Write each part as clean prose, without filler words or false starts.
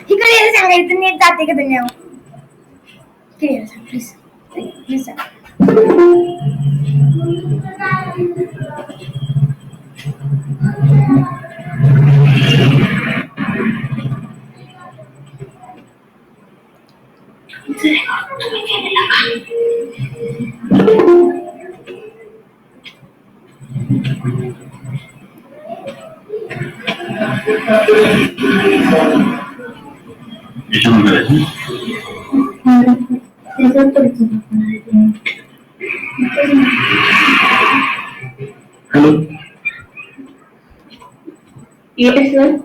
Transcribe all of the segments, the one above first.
इकडे यायला सांगायचं नीट जाते का दुनिया इकडे यायला सांग प्लीज प्लीज सांग हॅलो येस सर.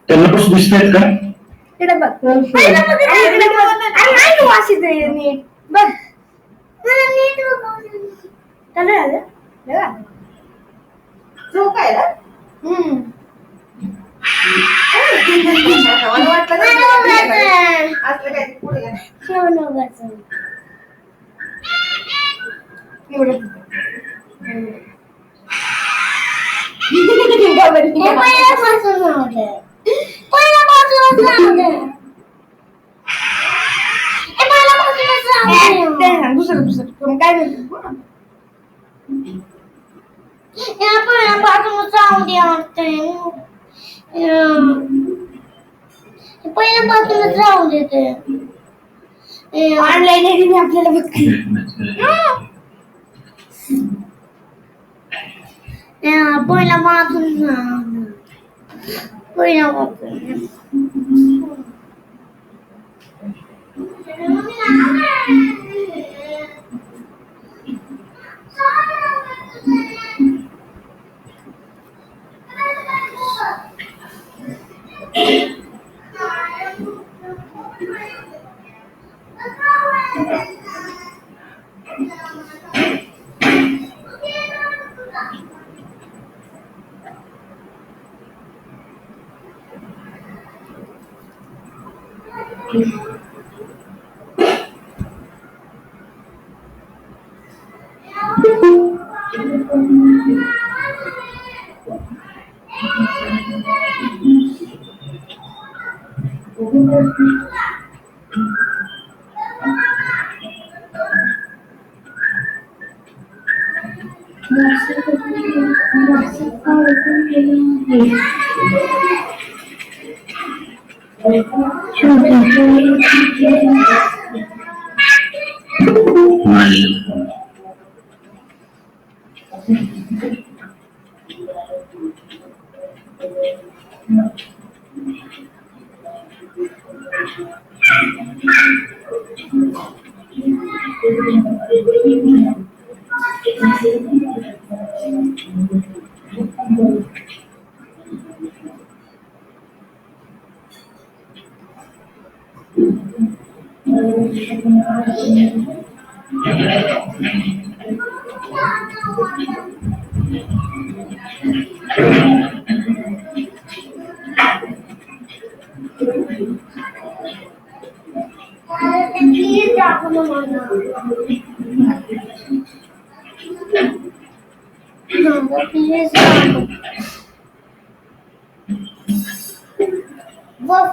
त्यांना पण दिसत आहेत का? इकडे बघ इकडे बघ आणि वास येतोय नीट बघ मला नीट त्याला आलं बघा जो काय ना मला वाटलं असलं काय पुढे दुसरं दुसरं काय पहिल्यापासूनच राहून देते ऑनलाईन आपल्याला बघते पहिल्यापासून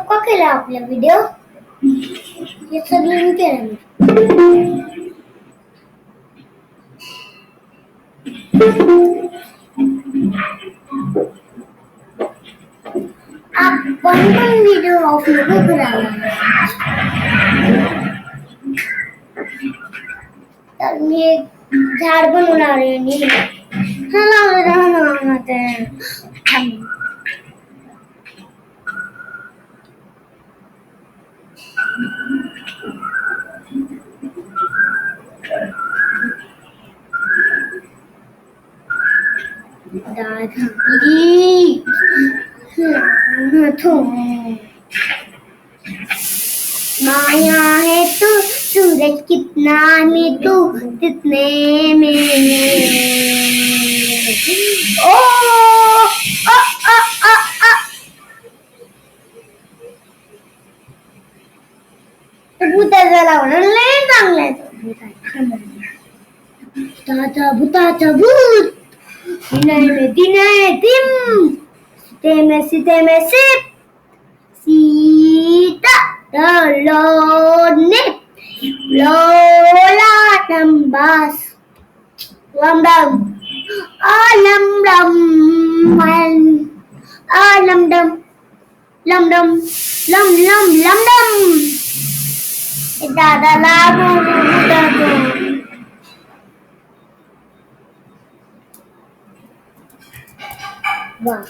का केला आपला व्हिडिओ हे सगळं केलं आपण पण व्हिडिओ अपलोड करायला तर मी एक झाड बनवणार आहे आणि हा लावणार ते माया है तू सूरज कितना में तू कितने में ओ आ आ आ आ भूताचा लावणार लय चांगला आहे भूताचा भूत दिनाय दिम Sita, the Lord nip, Lola Tambas, Lam Dum, Lam Dum, Lam Dum, Lam Dum, Lam Dum, Da da la da da. Wow.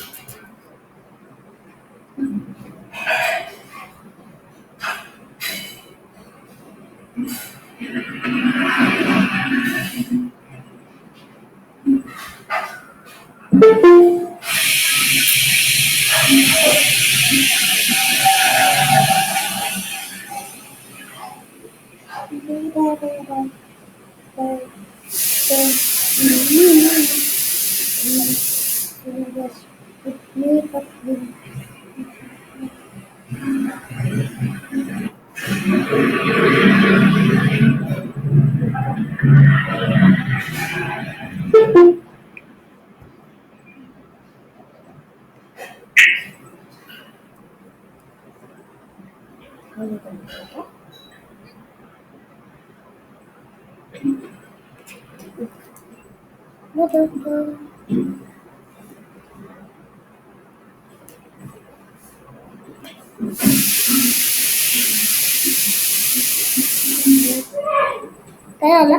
काय आला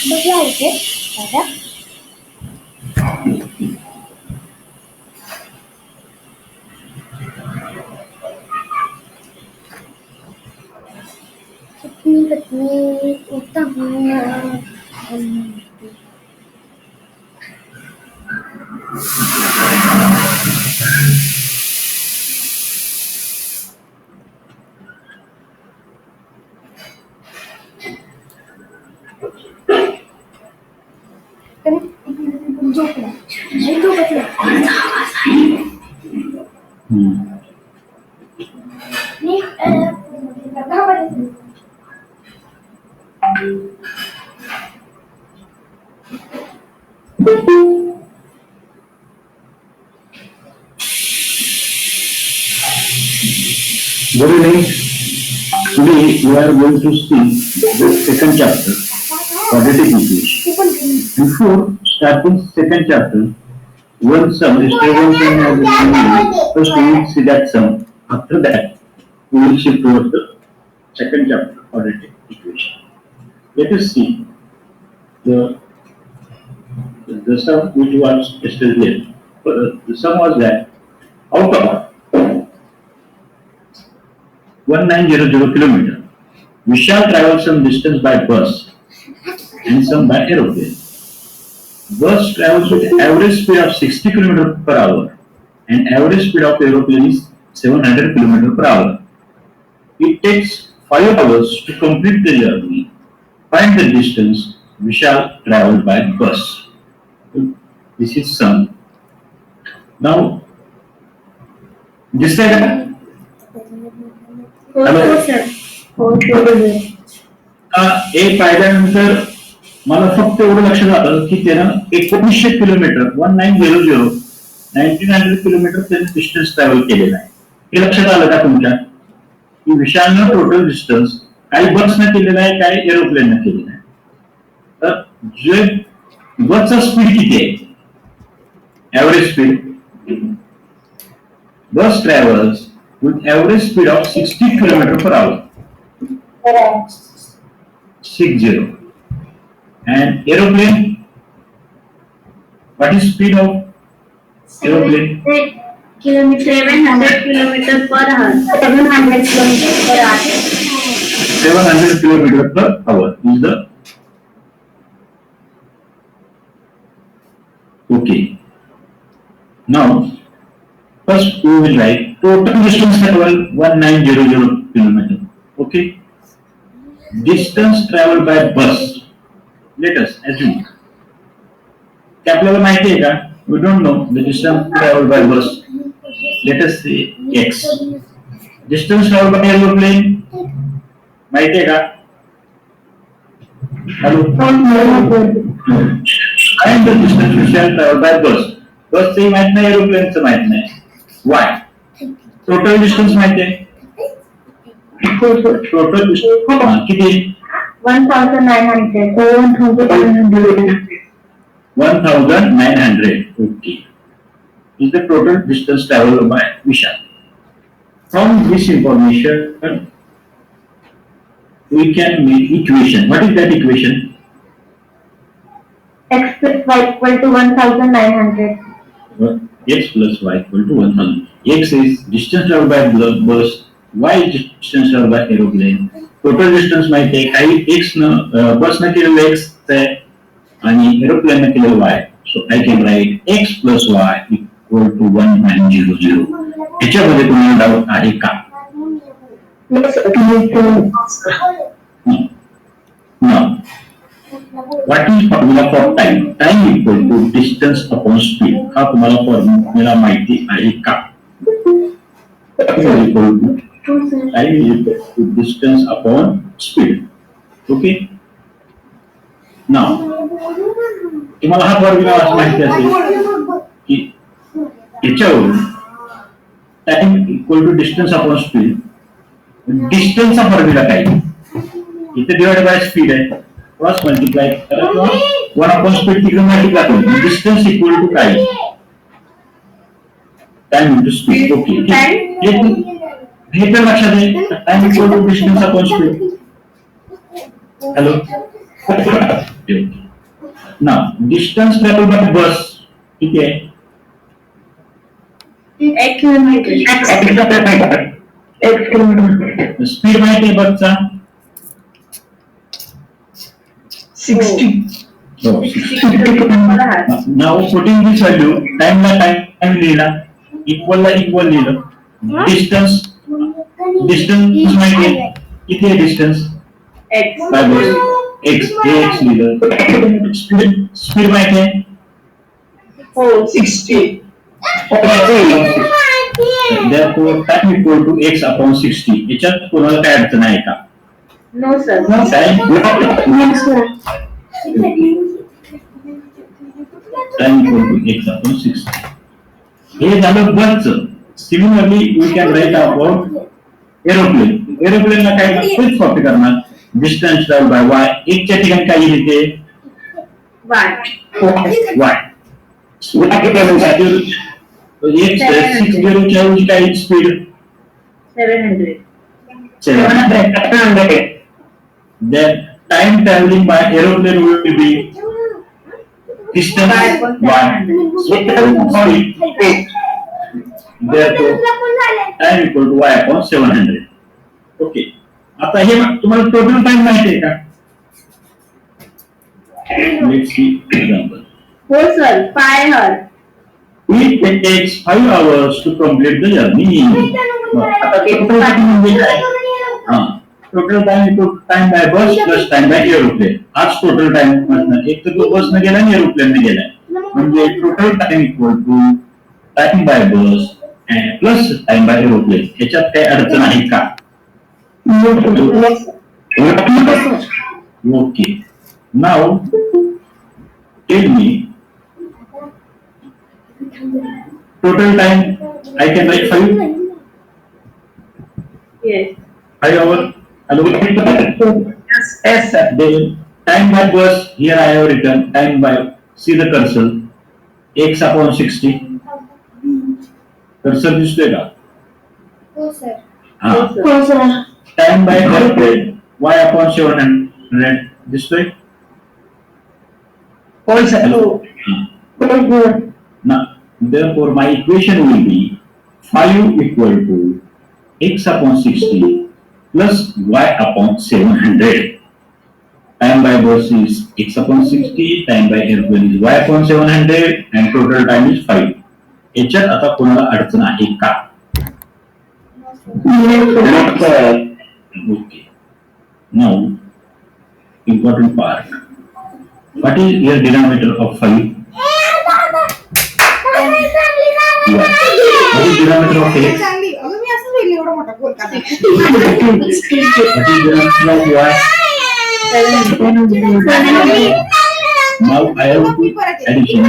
बघला इथे दादा कितनी कितनी उत्तम झोपला Good evening. Today we are going to see the second chapter, quadratic equation. Before starting second chapter, one sum is one sum has been given. First we will see that sum. After that, we will shift towards the second chapter, quadratic equation. Let us see the sum which was yesterday there. The sum was that out of 1900 kilometer, we shall travel some distance by bus and some by aeroplane. Bus travels with average speed of 60 km per hour and average speed of aeroplane is 700 km per hour. It takes 5 hours to complete the journey. Find the distance we shall travel by bus. This is sum. Now, this side, एक पाहिल्यानंतर मला फक्त एवढं लक्षात आलं की त्यानं 1900 kilometre 1900 kilometre त्याने डिस्टन्स ट्रॅव्हल केलेला आहे. हे लक्षात आलं का तुमच्या की विशालनं टोटल डिस्टन्स काही बसनं केलेला आहे काही एरोप्लेननं केलेला आहे. तर जे बसचा स्पीड किती आहे average speed bus travels with average speed of 60 km per hour. 60. And aeroplane, what is speed of aeroplane? 700 km per hour. 700 km per hour. 700 km per hour is the okay. Now, first we will write total distance travel 1900 km. Okay. Distance traveled by bus. Let us assume. क्या आपल्याला माहिती आहे का? We don't know the distance traveled by bus. Let us say x. Distance traveled by aeroplane माहितीये का? Hello, काय the distance we shall travel by bus? बसचंही माहित नाही, एरोप्लेनचं माहित नाही. वाय? टोटल डिस्टन्स माहितीये? टोटल डिस्टन्स किती? 1900. 1900. Okay. Is the total distance traveled by Vishal. From this information, we can make equation. What is that equation? X plus y equal to 1900. X plus y equal to 1000. X is distance traveled by bus, y is distance traveled by aeroplane. Total distance माहिती आहे, काही x न बस न केलेलं x आहे आणि aeroplane न केलेलं y. So I can write x plus y equal to 1900. याच्यामध्ये तुम्हाला डाऊट आहे का? No. What is formula for time? Time equal to distance upon speed. हा तुम्हाला फॉर्म्युला माहिती आहे का? Time equal to distance upon speed. Okay. Now, तुम्हाला हा फॉर्म्युला माहिती असेल की याच्यावरून time equal to distance upon speed. डिस्टन्सचा फॉर्म्युला काय? इथे डिवाइड बाय स्पीड आहे, क्रॉस मल्टिप्लाय करा किंवा 1 अपॉन स्पीड तिकडे मल्टिप्लाय करू. डिस्टन्स इक्वल टू काय? Time into speed. ओके, हे तर लक्षात आहे. Time equal to distance upon speed. Hello, ना डिस्टन्स ट्रॅव्हल बाय बस किती आहे? X kilometer. स्पीड माहिती आहे बसचा? 60. हो, 60. नाव putting this value, टाइम ला टाइम लिहिला, इक्वल ला इक्वल लिहिलं. डिस्टन्स माहिती आहे किती आहे? Distance X. बाय बस x लिहिलं. स्पीड माहिती आहे? हो, 60. Therefore time equal to x upon 60. याच्यात कोणाला काय अडचण आहे का? No, sir. Time equal to x upon 60. हे झालं बसचं. Similarly, we can write about aeroplane. Aeroplane ला काय तेच कॉपी करणार. Distance traveled by y. x च्या ठिकाणी काय येते? Y. X 60 च्या ऐवजी काय speed? 700. 700. Then time traveling by aeroplane will be distance y. Sorry. Therefore time equal to y upon 700. Okay. आता हे तुम्हाला टोटल टाइम माहिती आहे का? Let's see example. हो sir, 5 hours. It takes 5 hours to complete the journey. आता total time म्हणजे काय? Total time time by bus plus time by aeroplane. आज टोटल टाइम असणार. एक तर तो बस न गेला आणि एरोप्लेन न गेला, म्हणजे total time equal to time by bus plus time by aeroplane. याच्यात काही अडचण आहे का? Okay. Now tell me total time. I can write 5. Yes. 5 hours. Hello. Yes, sir. Then time by bus. Here I have written time by. See the cursor. X upon 60. Cursor दिसतोय का? हो sir. हाँ. हो sir. Time by airplane. Y upon 700. दिसतोय? हो sir. हाँ. Now, therefore, my equation will be 5 equal to x upon 60 plus y upon 700. Time by bus is x upon 60, time by airplane is y upon 700, and total time is 5. याच्यात आता कोणाला अडचण आहे का? Okay. Now, important part. What is your denominator of 5? What is denominator of x? चांगली. अगं मी असं लिहिलं एवढा मोठा बोल का? What is the answer of y? Now I have to addition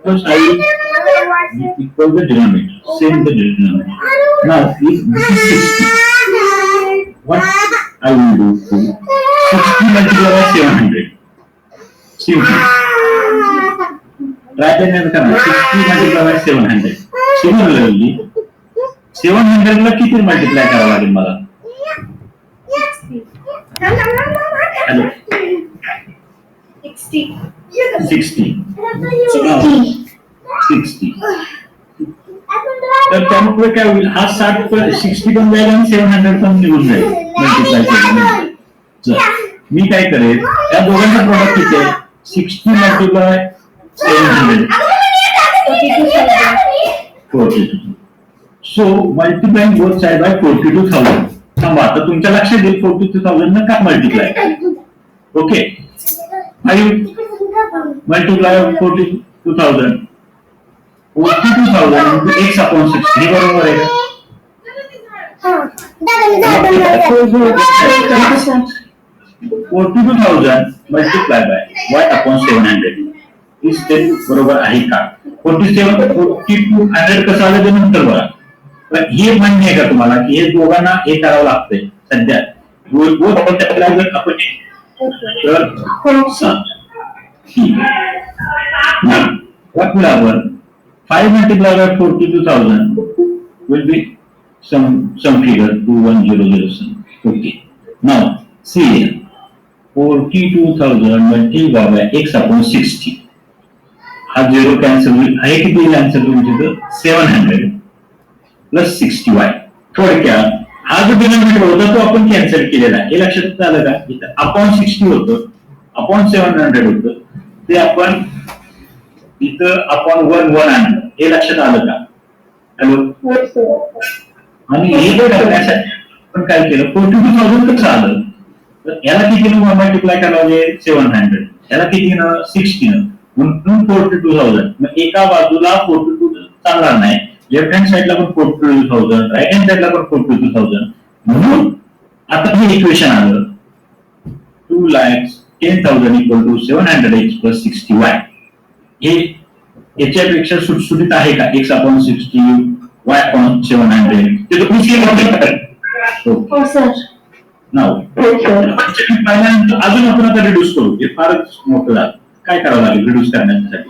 plus I will equal the denominator, same the denominator. Now if this is 60, what I will do to 60 multiplied by 700. Simple. Try to करना 60 multiplied by 700. Similarly 700 ला किती multiply करावं लागेल मला? Hello 60 तर त्यामुळे काय होईल हा 60 पण जाईल आणि 700 पण निघून जाईल मल्टिप्लाय केल्यानंतर. मी काय करेल या दोघांचा प्रोडक्ट किती आहे 60 multiply 700 42. So multiplying both side by 42,000. थांबा आता तुमच्या लक्षात येईल 42,000 न का multiply. Okay 5 multiply 42,000 into x upon 60 हे बरोबर आहे का? 42,000 multiply by y upon 700 is ते बरोबर आहे का? 4200 कसं आलं ते नंतर बघा. पण हे मान्य आहे का तुम्हाला की हे दोघांना हे करावं लागतंय सध्या आपण तर what will happen 5 multiplied by 42,000 will be some figure 2100. Okay, now see here 42,000 multiplied by x upon 60 हा 0 कॅन्सल होईल. हे किती कॅन्सल होईल 700 प्लस 60y. थोडक्यात हा जो डिनॉमिनेटर होता तो आपण कॅन्सल केलेला आहे. हे लक्षात आलं का? इथं अपॉन 60 होतं अपॉन 700 होतं ते आपण इथं अपॉन 1 आणलं. हे लक्षात आलं का? हॅलो आणि हे करण्यासाठी आपण काय केलं 42,000 कसं आलं तर याला किती मल्टिप्लाय करावे 700 याला किती 60 म्हणून 42,000. मग एका बाजूला 42 चालणार नाही लेफ्ट हँड साइडला पण 42,000 राईट हँड साइडला पण 42,000 म्हणून आता हे इक्वेशन आलं 2,10,000 equal to 700x plus 60y. हे याच्यापेक्षा सुटसुटीत आहे का x अपॉन 60 y अपॉन 700 ते तुम्ही सेम हो सर. नाव पहिल्यांदा अजून आपण आता रिड्यूस करू. हे फारच मोठं झालं. काय करावं लागेल रिड्यूस करण्यासाठी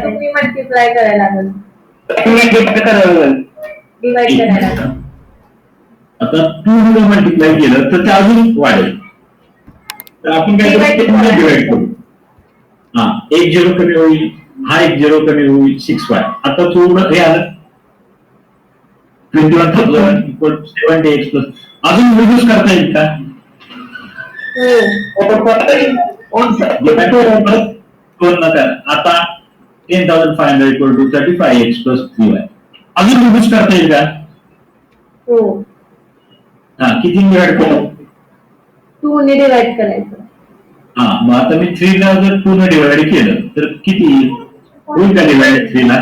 तुम्ही मल्टिप्लाय करायला लागेल डिवाइड करायला लागेल. आता 2 मल्टिप्लाय केलं तर ते अजून वाढेल तर आपण काय करू डिवाइड करू. हा 1 0 कमी होईल हा 1 0 कमी होईल 6y. आता थोडं हे आलं 21,000 इक्वल 70x प्लस अजून रिड्यूस करता येईल का? आता 10,500 equal to 35x plus 3y अजून रिड्यूस करता येईल का? हा किती डिवाइड करू 2 ने डिवाइड करायचं. हा मग आता मी 3 ला जर 2 ने डिवाइड केलं तर किती होईल का डिवाइड 3 ला?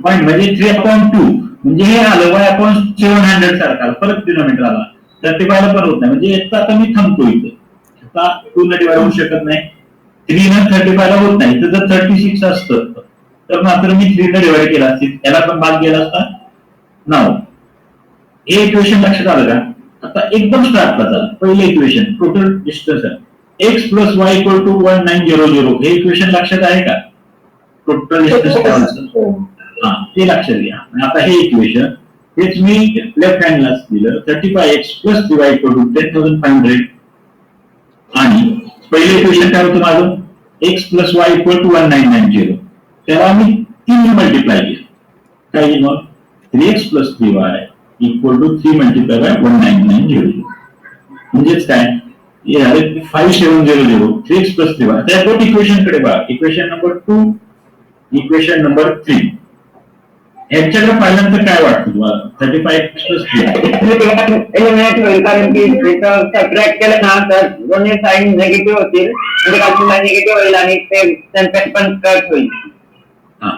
पॉईंट म्हणजे 3/2 म्हणजे हे आलं y अपॉन 700 सारखा परत डिनॉमिनेटर आला 35 ला पण होत नाही म्हणजे याचा आता मी थांबतो इथे. आता 2 ने डिवाइड होऊ शकत नाही 3 ने 35 ला होत नाही तर जर 36 असतं तर मात्र मी 3 ने डिवाइड केला असती याला पण भाग गेला असता. नाव हे इक्वेशन लक्षात आलं का? आता एकदम स्टार्टला झालं. पहिलं equation total distance x plus y equal to 1900 हे इक्वेशन लक्षात आहे का? टोटल डिस्टन्स हा ते लक्षात घ्या. आता हे इक्वेशन हेच मी लेफ्ट हँडला दिलं 35x plus 3y equal to 10,500 आणि पहिलं इक्वेशन काय होतं माझं x plus y equal to 1990 त्याला आम्ही 3 मल्टिप्लाय केलं काय येईल मग 3x plus 3y equal to 3 multiply by 1990 म्हणजेच काय हे झाले 5700 3x प्लस 3y. त्या दोन इक्वेशन कडे बघा इक्वेशन नंबर 2 इक्वेशन नंबर 3 याच्याकडे पाहिल्यानंतर काय वाटतं तुम्हाला 35x प्लस 3 एलिमिनेट होईल कारण की सबट्रॅक्ट केलं ना तर दोन्ही साइड निगेटिव्ह होतील म्हणजे बाजूला निगेटिव्ह होईल आणि ते त्यांच्यात पण कट होईल. हा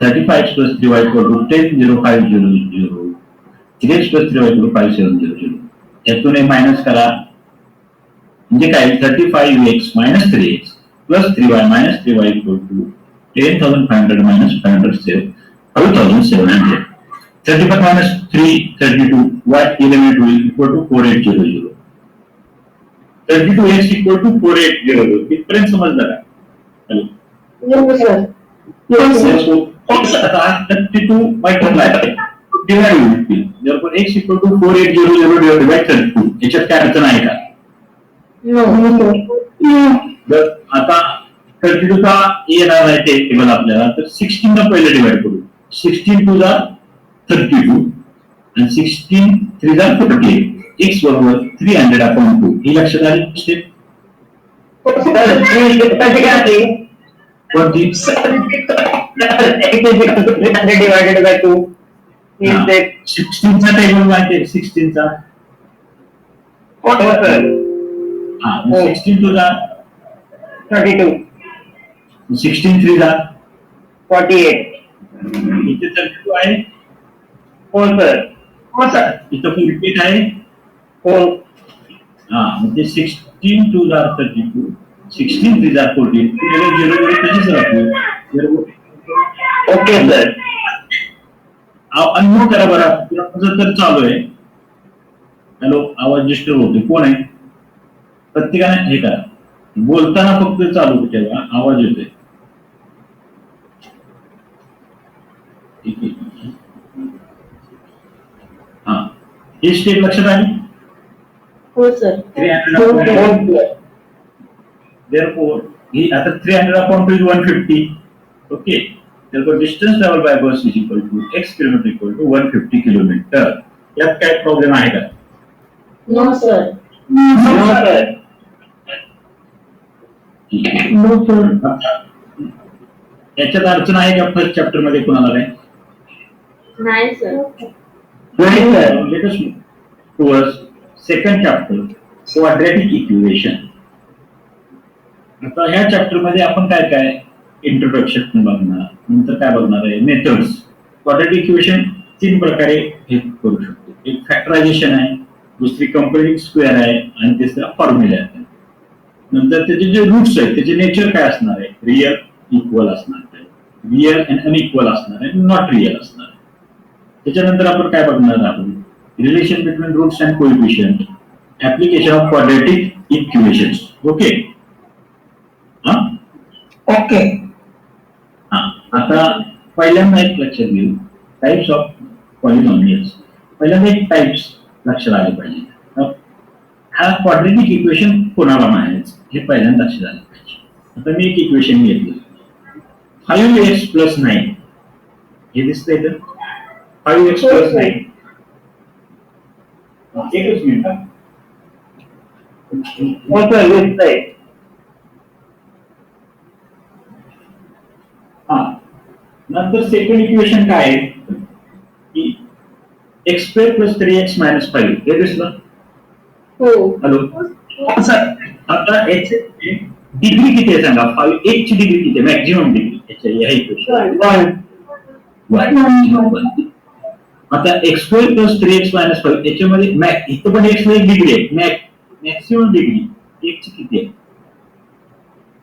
35x plus 3y equal to 10 0 5 0 0 3x plus 3y equal to 5 7 0 0 यातून हे मायनस करा म्हणजे काय 35x minus 3x plus 3y minus 3y equal to 10,500 minus 500 5,700 35 minus 3 32 y eliminate will equal to 4800 32x equal to 4800 इथपर्यंत समजलं का? No, sir. आता 32 multiply divide होईल therefore x equal to 4800 divided by 32 याच्यात काय अडचण आहे का? No. जर आता 32 चा येणार नाही ते टेबल आपल्याला तर 16 ला पहिले डिवाइड करू 16 टू ला 32 आणि 16 3 ला 48 x बरोबर 300/2 ही लक्षात आली स्टेप कोणती divided by 2 is that 16 चा टेबल माहिती आहे 16 चा what was sir? हा 16 टू ला 32 16 3 ला 48 इथे 32 आहे हो sir इथं पण रिपीट आहे हो हा म्हणजे 16 टू ला 32 16 3 ला 14 0 0 तशीच राहते ओके सर अनम्यूट करा बरं तुझं तर चालू आहे हॅलो आवाज डिस्टर्ब होतो कोण आहे प्रत्येकाने हे करा बोलताना फक्त चालू ठेवा आवाज येतोय हा ही स्टेप लक्षात आली हो सर. 300 therefore he आता 300/2 is 150 okay therefore distance traveled by bus is equal to x kilometer equal to 150 kilometer यात काय प्रॉब्लेम आहे का? No, sir. no sir याच्यात अडचण आहे का फर्स्ट चॅप्टर मध्ये कोणाला काय? नाही, sir. नाही sir Let us move towards second chapter quadratic equation. आता ह्या चॅप्टर मध्ये आपण काय काय इंट्रोडक्शन बघणार नंतर काय बघणार आहे मेथड्स क्वाड्रॅटिक इक्वेशन 3 प्रकारे हे करू शकतो एक फॅक्टरायझेशन आहे दुसरी कंपोजिट स्क्वेअर आहे आणि तिसरा फॉर्म्युला आहे नंतर त्याचे जे रूट्स आहेत त्याचे नेचर काय असणार आहे रिअल इक्वल असणार आहे रिअल अँड अनइक्वल असणार आहे नॉट रिअल असणार आहे त्याच्यानंतर आपण काय बघणार आहोत relation between roots and coefficient application of quadratic equations okay okay हा आता पहिल्यांदा एक लक्षात घेऊ टाइप्स ऑफ पॉलिनॉमियल्स पहिल्यांदा एक टाइप्स लक्षात आले पाहिजे हा क्वाड्रॅटिक इक्वेशन कोणाला म्हणायचं हे पहिल्यांदा लक्षात आलं पाहिजे आता मी एक इक्वेशन घेतलं 5x + 9 हे दिसतंय तर 5x + 9 एकच मिनिट हो सर दिसतंय हा नंतर सेकंड इक्वेशन काय आहे की x² + 3x - 5 हे दिसलं हो. हॅलो सर आता याचे डिग्री किती आहे सांगा 5 1 ची डिग्री किती आहे मॅक्सिमम डिग्री याच्या या इक्वेशन 1 आता x² + 3x - 5 याच्यामध्ये इथं पण x ला एक डिग्री आहे मॅक्सिमम डिग्री x ची किती आहे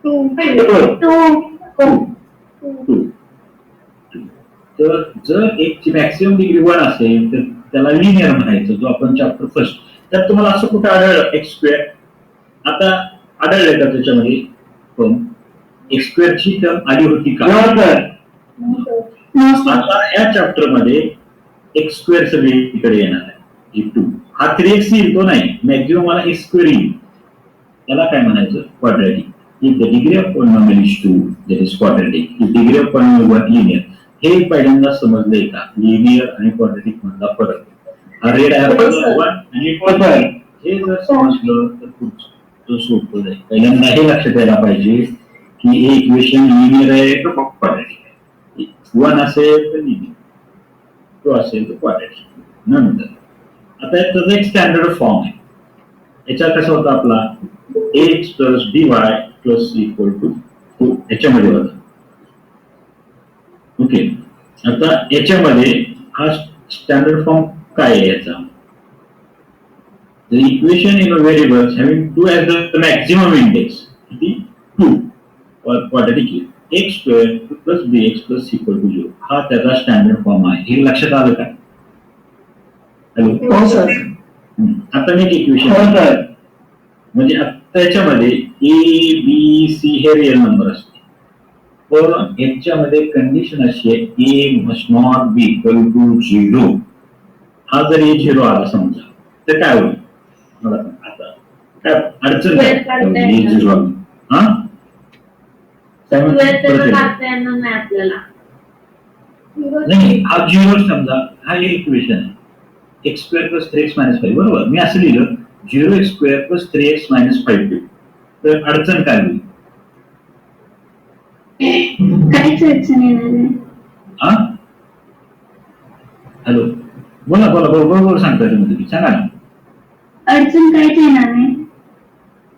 2 तर जर एक ची मॅक्सिमम डिग्री 1 असेल तर त्याला लिनियर म्हणायचं जो आपण चॅप्टर फर्स्ट तर तुम्हाला असं कुठं आढळलं x² आता आढळलंय का त्याच्यामध्ये पण x² ची टर्म आली होती का आता या चॅप्टर मध्ये x² सगळीकडे येणार आहे 2 हा 3x येईल तो नाही मॅक्सिमम मला x² येईल त्याला काय म्हणायचं quadratic if the degree of polynomial is 2 that is quadratic if the degree of polynomial is linear हे पहिल्यांदा समजलंय का लिनियर आणि क्वाड्रॅटिक मधला फरक हा रेड आहे 1 आणि 2 हे जर समजलं तर पुढचं सोपं जाईल पहिल्यांदा हे लक्षात यायला पाहिजे की हे इक्वेशन लिनियर आहे का क्वाड्रॅटिक आहे 1 असेल तर लिनियर 2 असेल तर क्वाड्रॅटिक नंतर आता त्याचा एक स्टँडर्ड फॉर्म आहे याचा कसा होता आपला x + dy + equal to 2 याच्यामध्ये होता ओके आता याच्यामध्ये हा स्टँडर्ड फॉर्म काय आहे याचा? The equation in a variables having 2 as the maximum index, किती 2 quadratic x square plus bx plus equal to 0 हा त्याचा स्टँडर्ड फॉर्म आहे. हे लक्षात आलं का? हॅलो, हो सर. आता मी एक हो इक्वेशन, सर. म्हणजे आता याच्यामध्ये ए बी सी हे रिअल नंबर असते, पण याच्यामध्ये कंडिशन अशी आहे A must not be equal to 0. हा जर ए 0 आला समजा तर काय होईल? मला आता काय अडचण Square काढता ए येणार. 0 आला, हा काय Square म्हणतो? त्याचं परत एकदा. काढता येणार नाही आपल्याला. नाही, हा 0 समजा हा एक इक्वेशन आहे, x square plus 3x minus 5, बरोबर. मी असं लिहिलं 0x square plus 3x minus 5, तर अडचण काय होईल? काहीच अडचण येणार नाही. हा हॅलो, बोला बोला बरोबर सांगता तुम्ही, सांगा ना. अडचण काहीच येणार नाही.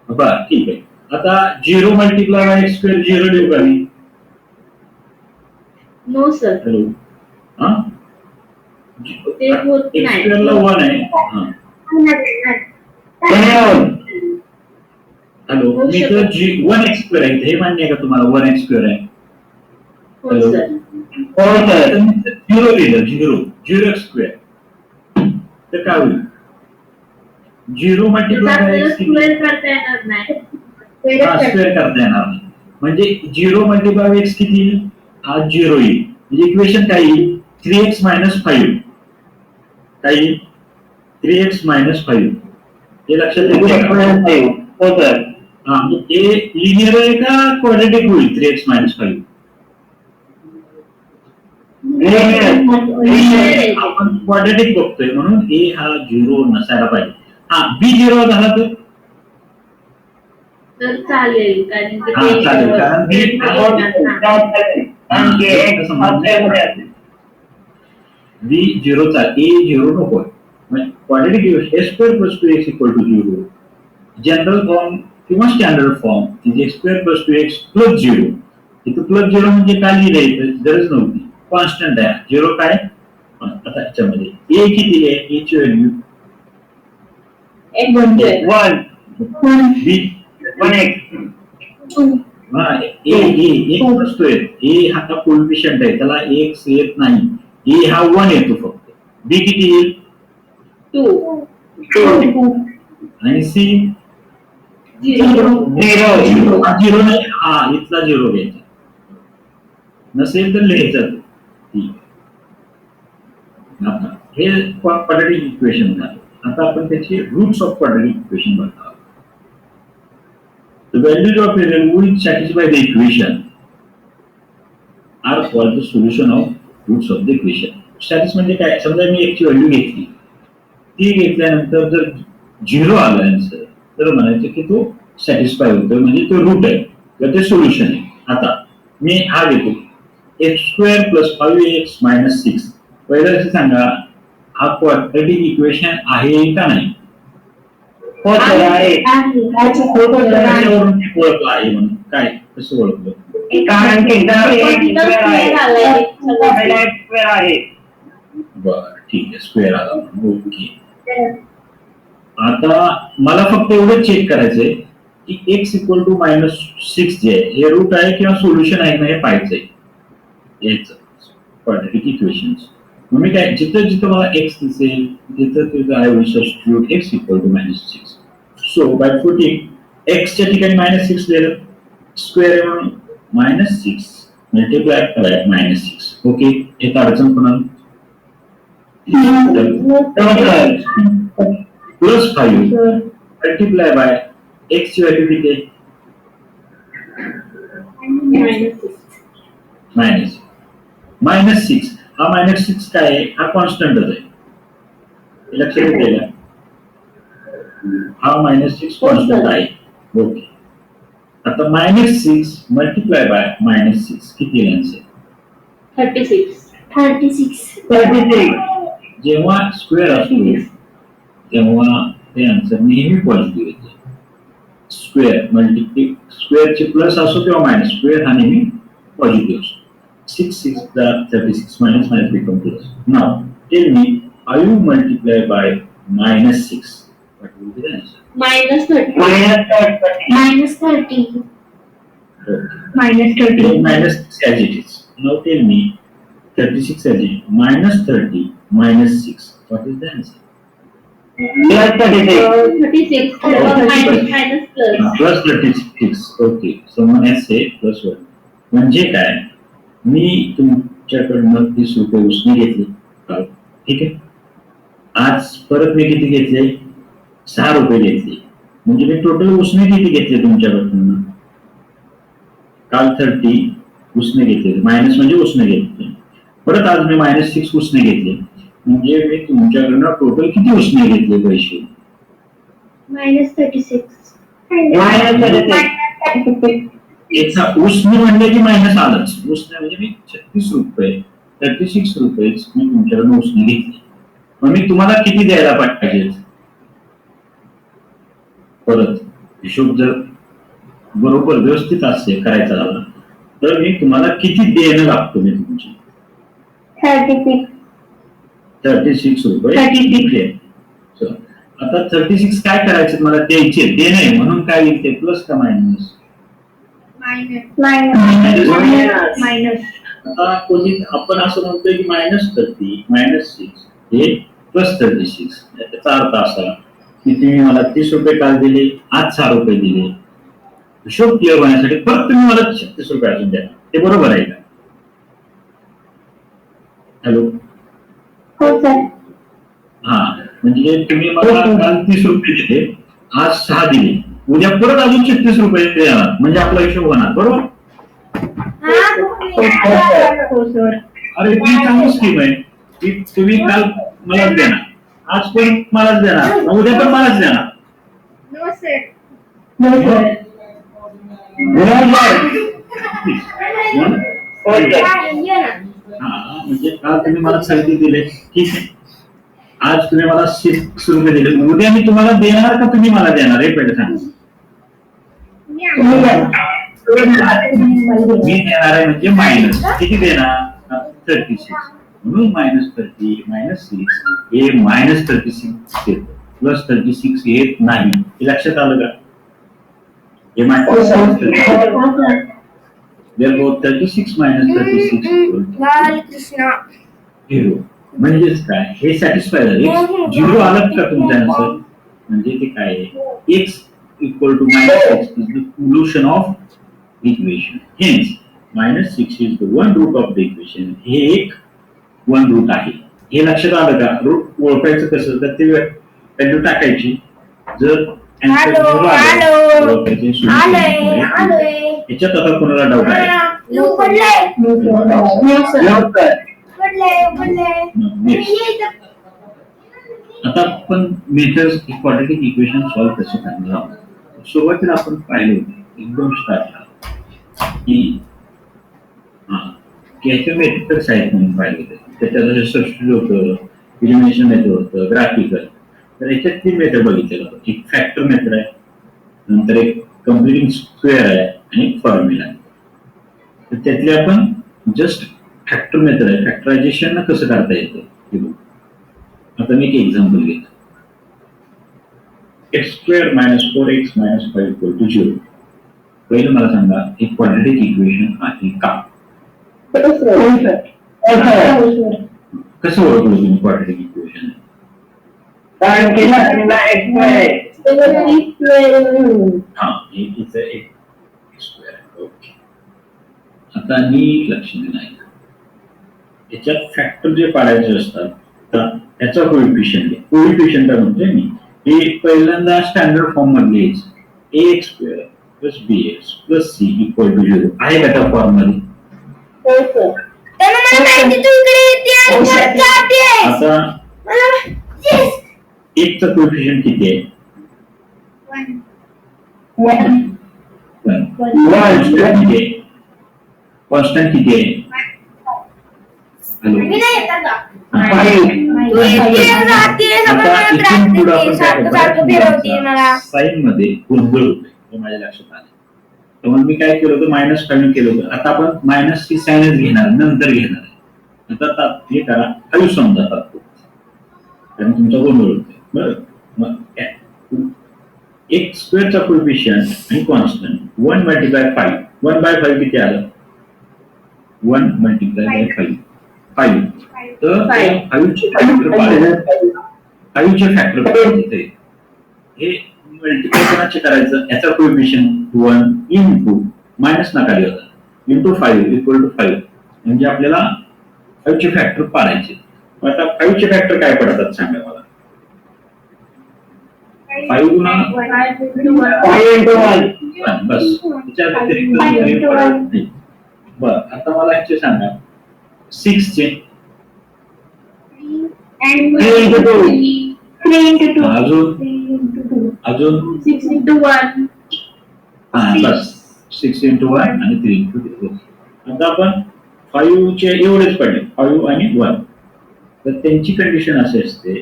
बरं ठीक आहे. आता 0 मल्टिप्लाय बाय एक्स स्क्वेअर 0 लिहू का मी? नो सर, हॅलो, हा ते होत एक्स नाही. स्क्वेअरला 1 आहे. हा हॅलो, होऊ मी शकत. तर 1 एक्स स्क्वेअर आहे, हे मान्य आहे का तुम्हाला? 1 एक्स स्क्वेअर आहे. हो सर. हो सर. 0 लिहिलं, 0 एक्स स्क्वेअर, तर काय होईल? 0 मल्टिप्लाय बाय आपल्याला एक्स स्क्वेअर करता येणार नाही. स्क्वेअर करता येणार नाही, म्हणजे 0 मल्टिप्लाय बाय एक्स किती येईल? हा 0 येईल. म्हणजे इक्वेशन काय येईल? 3x minus 5. काय येईल? 3x minus 5. हे लक्षात येईल. हो सर. हा, मग हे लिनियर आहे का क्वाड्रेटिक होईल? 3x मायनस 5 आपण क्वाड्रेटिक बघतोय म्हणून ए हा 0 नसायला पाहिजे. हा बी 0 झाला तर चालेल, कारण की हा, ते चालेल, कारण ते मी- बी 0 चा ए 0 नको. Quadratic a square plus 2x equal to 0, general form किंवा स्टँडर्ड फॉर्म म्हणजे स्क्वेअर प्लस 2x प्लस 0. इथं प्लस 0 म्हणजे काय लिहिलंय? गरज नव्हती, कॉन्स्टंट आहे 0. काय आता याच्यामध्ये ए किती आहे? ए ची व्हॅल्यू एक बनतोय. 1 बी वन एक्स. हा एक नसतोय. ए हा कोएफिशियंट आहे, त्याला एक्स येत नाही. ए हा 1 येतो फक्त. बी किती येईल? 2 आणि सी 0 0 नाही. हा इथला 0 घ्यायचा, नसेल तर लिहायचा तो. ठीक आहे. आता हे क्वाड्रेटिक इक्वेशन झालं. आता आपण त्याची रूट्स ऑफ क्वाड्रेटिक इक्वेशन बघणार आहोत. The values of a variable which satisfy the equation are called the solution of roots of the equation. Status म्हणजे काय? समजा मी एक ची व्हॅल्यू घेतली, ती घेतल्यानंतर जर 0 आलं आन्सर, तर म्हणायचं की तो सॅटिस्फाय होतो, म्हणजे तो रूट आहे किंवा ते सोल्युशन आहे. आता मी हा घेतो x square plus 5x minus 6. पहिलं असं सांगा, हा क्वाड्रेटिक इक्वेशन आहे का नाही? हो सर आहे. कशावरून ओळखलं आहे म्हणून? काय कसं ओळखलं? कारण की आहे. बर ठीक आहे, स्क्वेअर आला म्हणून. ओके. आता मला फक्त एवढं चेक करायचंय की एक्स इक्वल टू मायनस 6 जे आहे हे रूट आहे किंवा सोल्युशन आहे ना, हे पाहायचंय याचं क्वाड्रेटिक इक्वेशन्स. मग मी काय, जिथं जिथं मला एक्स दिसेल तिथं I will substitute x equal to minus 6. So by putting एक्सच्या ठिकाणी मायनस 6 लिहिलं, स्क्वेअर आहे म्हणून minus 6 multiply by minus 6. Okay, एक अडचण कोणाला? प्लस 5 मल्टिप्लाय बाय एक्स ची व्हॅल्यू किती आहे? मायनस 6. हा मायनस 6 काय आहे? हा कॉन्स्टंटच आहे, हे लक्षात येते का? हा मायनस 6 कॉन्स्टंट आहे. ओके. आता मायनस 6 मल्टिप्लाय बाय मायनस 6 किती येईल आन्सर? 36. जेव्हा स्क्वेअर असतो तेव्हा ते आन्सर नेहमी पॉझिटिव्ह येते. स्क्वेअरची प्लस असो किंवा मायनस, स्क्वेअर हा नेहमी पॉझिटिव्ह असतो. 6 the 36 minus become plus. Now tell me, how you multiply by -6? What will be the answer? -30. minus 30. -30. Okay. -30. Take -6 as it is. Now tell me 36 as it -30 -6. What is the answer? Plus 36. 36. Minus plus. Plus 36. Okay. Someone has said plus 1. म्हणजे काय? मी तुमच्याकडनं 30 रुपये उसने घेतले काल. ठीक आहे. आज परत मी किती घेतले? 6 रुपये घेतले. म्हणजे मी टोटल उसने किती घेतले तुमच्याकडनं? काल 30 उसने घेतले. मायनस म्हणजे उसने घेतले. परत आज मी -6 उसने घेतले. म्हणजे मी तुमच्याकडनं टोटल किती उसने घेतले पैसे? -36. minus 36. याचा उसने म्हणले की मायनस आलंच. उसने म्हणजे मी 36 रुपये 36 रुपये मी तुमच्याकडनं उसने घेतले. मग मी तुम्हाला किती द्यायला पाहिजे? परत हिशोब जर बरोबर व्यवस्थित असेल करायचा झाला तर मी तुम्हाला किती देणं लागतो? मी तुमची 36. 36 रुपये 36. दिले. चला. आता 36 काय करायचं? मला द्यायचे देणं आहे म्हणून काय येईल ते? प्लस का मायनस? मायनस. आता कोणी आपण असं म्हणतोय की -30 -6 हे +36. त्याचा अर्थ असा की तुम्ही मला 30 रुपये काल दिले, आज 6 रुपये दिले. हिशोब क्लिअर होण्यासाठी परत तुम्ही मला 36 रुपये अजून द्या. ते बरोबर आहे का? हॅलो. हो सर. हा म्हणजे तुम्ही मला काल 30 रुपये दिले, आज 6 दिले, उद्या परत अजून 36 रुपये देणार. म्हणजे आपला हिशोब होणार. बरोबर? हो सर. अरे ती चांगली स्कीम आहे की तुम्ही काल मलाच देणार, आज पण मलाच देणार, उद्या पण मलाच देणार. No sir. हा म्हणजे काल तुम्ही मला 30 दिले, ठीक आहे. आज तुम्ही मला 6 रुपये दिले, उद्या मी तुम्हाला देणार का तुम्ही मला देणार? हे पहिले सांगा. मी देणार आहे म्हणजे मायनस किती देणार? 36. म्हणून -30 -6 हे -36 येतं. +36 येत नाही. हे लक्षात आलं का? हे Therefore 36 - 36 बालकृष्ण. 0. म्हणजेच काय? हे सॅटिस्फाय झालं. 0 आलं का तुमच्या आन्सर? म्हणजे ते काय आहे? x equal to -6 is the solution of the equation. Hence, -6 is the one root of the equation. हे एक वन रूट आहे. हे लक्षात आलं का? रूट ओळखायचं कसं? तर ते व्हॅल्यू टाकायची. जर answer आलो, 0 आलं, आलो. ओळखायचे solution आलोय. आहे. याच्यात आता कोणाला डाऊट आहे? लवकर. Next. आता आपण मेथड्स क्वाड्रॅटिक इक्वेशन सॉल्व्ह कसे करणार आहोत. सुरुवातीला आपण पाहिले होते एकदम स्टार्टला की याचे मेथड्स आहेत म्हणून पाहिले होते. त्याच्यात सबस्टिट्यूट होतं, इलिमिनेशन मेथड होतं, ग्राफिकल. तर याच्यात 3 मेथड बघितलेलं होतं. एक फॅक्टर मेथड आहे, नंतर एक कम्प्लिटिंग स्क्वेअर आहे आणि एक फॉर्म्युला आहे. तर त्यातले आपण जस्ट फॅक्टर मेथड आहे, फॅक्टरायझेशन कसं करता येतं हे बघू. आता मी एक एक्झाम्पल घेतो. x² - 4x - 5 = 0. पहिलं मला सांगा, एक क्वाड्रॅटिक इक्वेशन आहे का? कसं ओळखलं तुम्ही क्वाड्रॅटिक इक्वेशन? कारण की x आहे. हा, इथं एक स्क्वेअर आहे. ओके. आता नीट लक्ष देणं आहे. याच्यात फॅक्टर जे पाडायचे असतात तर याचा कोएफिशियंट काय म्हणतोय मी? हे पहिल्यांदा स्टँडर्ड फॉर्म मध्ये ax² + bx + c = 0 आहे का त्या फॉर्म मध्ये? आता एक चा कोएफिशियंट किती आहे? 1. कॉन्स्टंट किती आहे? हॅलो. साइन मध्ये गोंधळ होते हे माझ्या लक्षात आले. तर मग मी काय केलं होतं -5 केलं होतं. आता आपण मायनसची साईनच घेणार, नंतर घेणार आहे. आता हे करा 5 समजा तात्पुरतं. कारण तुमचा गोंधळ होतोय. बरं, मग एक्स स्क्वेअरचा कोएफिशियंट आणि कॉन्स्टंट 1 मल्टिप्लाय 5. 1/5 किती आलं? 1 मल्टिप्लाय बाय 5. तर 5चे फॅक्टर पाहिजे. 5चे फॅक्टर पाहिजे. हे मल्टिप्लाय कोणाचे करायचं? याचा कोएफिशियंट 1 इंटू मायनस नका लिहू इंटू 5 इक्वल टू 5. म्हणजे आपल्याला 5चे फॅक्टर पाडायचे. आता 5चे फॅक्टर काय पडतात सांगा मला. 5 गुणा 5 into 1. बस, त्याच्या व्यतिरिक्त काही पडत नाही. बरं, आता मला ह्याचे सांगा 6 चे And 3 into 2. 3 into 2. अजून 6 into 1. बस 6 into 1 आणि 3 into 2. आता आपण 5 चे एवढेच पडले, 5 आणि 1. तर त्यांची कंडिशन अशी असते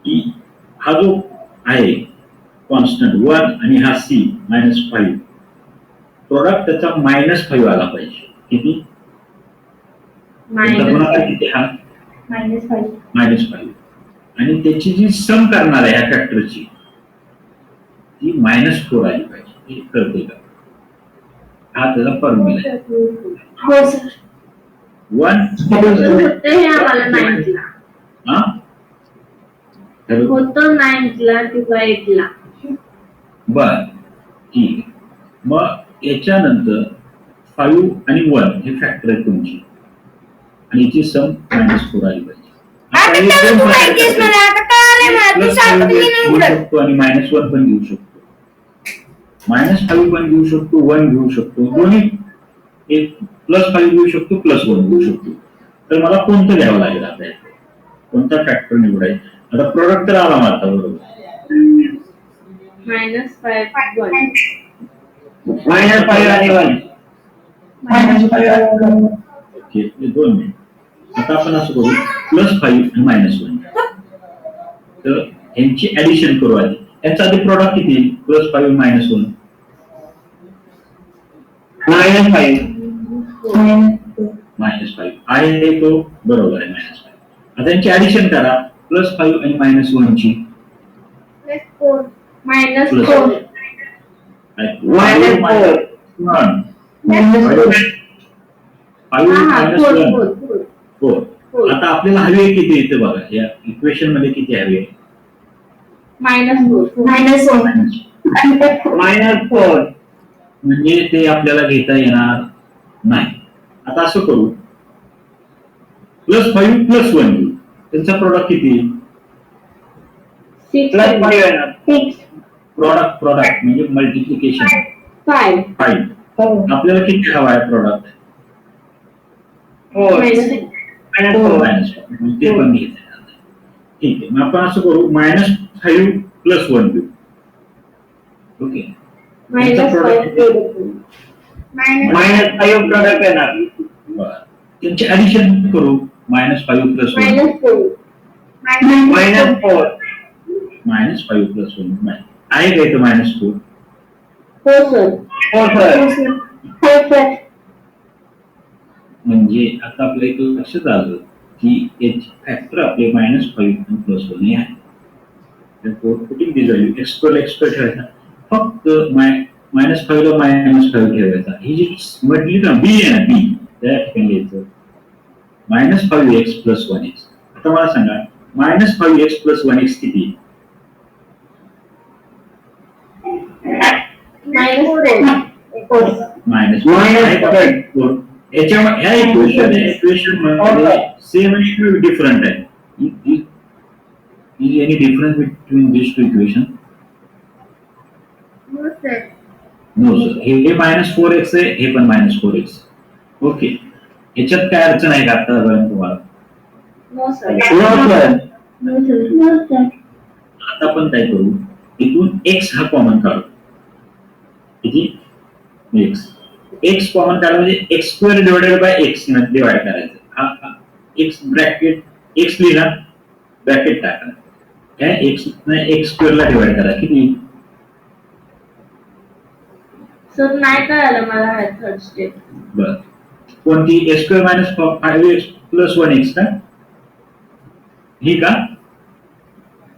की हा जो आहे कॉन्स्टंट 1 आणि हा C -5, प्रोडक्ट त्याचा -5 आला पाहिजे. किती? गुणाकार किती? हा -5. आणि त्याची जी सम करणार आहे ह्या फॅक्टरची ती -4 आली पाहिजे. हे कळते का? हा त्याचा फॉर्म्युला आहे. हो सर. 1 होतं हे आम्हाला 9th ला. हा होतं 9th ला किंवा 8th ला. बर, ठीक आहे. मग याच्यानंतर 5 आणि 1 हे फॅक्टर आहे तुमची आणि याची सम -4 आली पाहिजे. आता तर तू माहितीस मला, आता कळालंय मला. तू सांगतो मी नाही उघडत. शकतो आणि -1 पण घेऊ शकतो. -5 पण घेऊ शकतो, 1 घेऊ शकतो. दोन्ही एक +5 घेऊ शकतो, +1 घेऊ शकतो. तर मला कोणतं घ्यावं लागेल आता? कोणता फॅक्टर निवडायचा? आता प्रोडक्ट तर आला माझा बरोबर. -5 1. -5 आणि 1. Okay, 2 minute. आता आपण असं करू +5 आणि -1. तर यांची ऍडिशन करू आधी. याचा आधी प्रोडक्ट किती? +5 -1 -5 आहे तो बरोबर आहे. -5. आता यांची ऍडिशन करा. +5 आणि -1 ची -4. -4. -4. आता आपल्याला हवी आहे किती येते बघा. या इक्वेशन मध्ये किती हवी आहे? -4. -4. म्हणजे ते आपल्याला घेता येणार नाही. आता असं करू +5 +1 घेऊ. त्यांचा प्रोडक्ट किती? 6 +5 येणार. प्रोडक्ट म्हणजे मल्टिप्लिकेशन 5. 5. आपल्याला किती हवा आहे प्रोडक्ट? 4. म्हणजे ते पण घ्यायचं आहे. ठीक आहे, मग आपण असं करू -5 +1 घेऊ. ओके, -5 -5 प्रोडक्ट येणार. बरं, त्यांचे ऍडिशन करू. -5 +1 -4. -4. -5 +1 आहे का इथं -4? हो सर. 4 सर. म्हणजे आता आपलं एक लक्षात आलं की याचे फॅक्टर आपले -5 आणि +1 हे आहे. पुटिंग दी व्हॅल्यू एक्स ठेवायचा. फक्त -5 ला -5 ठेवायचा. ही जी म्हटली ना बी आहे ना, बी त्या ठिकाणी यायचं -5x + 1x. आता मला सांगा -5x + 1x किती? -4. याच्या ह्या इक्वेशन मध्ये सेम आणि डिफरंट आहे. Is any difference between these two equations? No sir. No sir. हे -4x आहे, हे पण -4x. ओके, याच्यात काय अडचण आहे का आतापर्यंत तुम्हाला? No sir. आता आपण काय करू, इथून x हा कॉमन काढू. किती? x कॉमन काढा म्हणजे x² / x ने डिवाइड करायचं. हा x ब्रॅकेट x लिहिला, ब्रॅकेट टाका. या x ने x² ला डिवाइड करा. किती? सर नाही कळालं मला थर्ड स्टेप. बर कोणती x square minus 5x plus 1x का ही का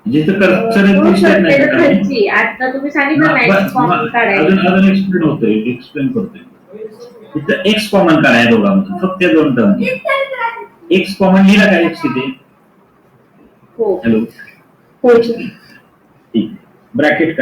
जिथं कर्सर आहे ती स्टेप नाही का काही? खालची आता तुम्ही सांगितलं ना बरं, एक्स कॉमन अजून काढायचं. अजून एक्सप्लेन होतोय एक्सप्लेन करतोय इथं एक्स कॉमन काढाय दोघांमध्ये फक्त या दोन टर्म एक्स कॉमन लिहिला का एक्स इथे हो हॅलो हो ठीक ब्रॅकेट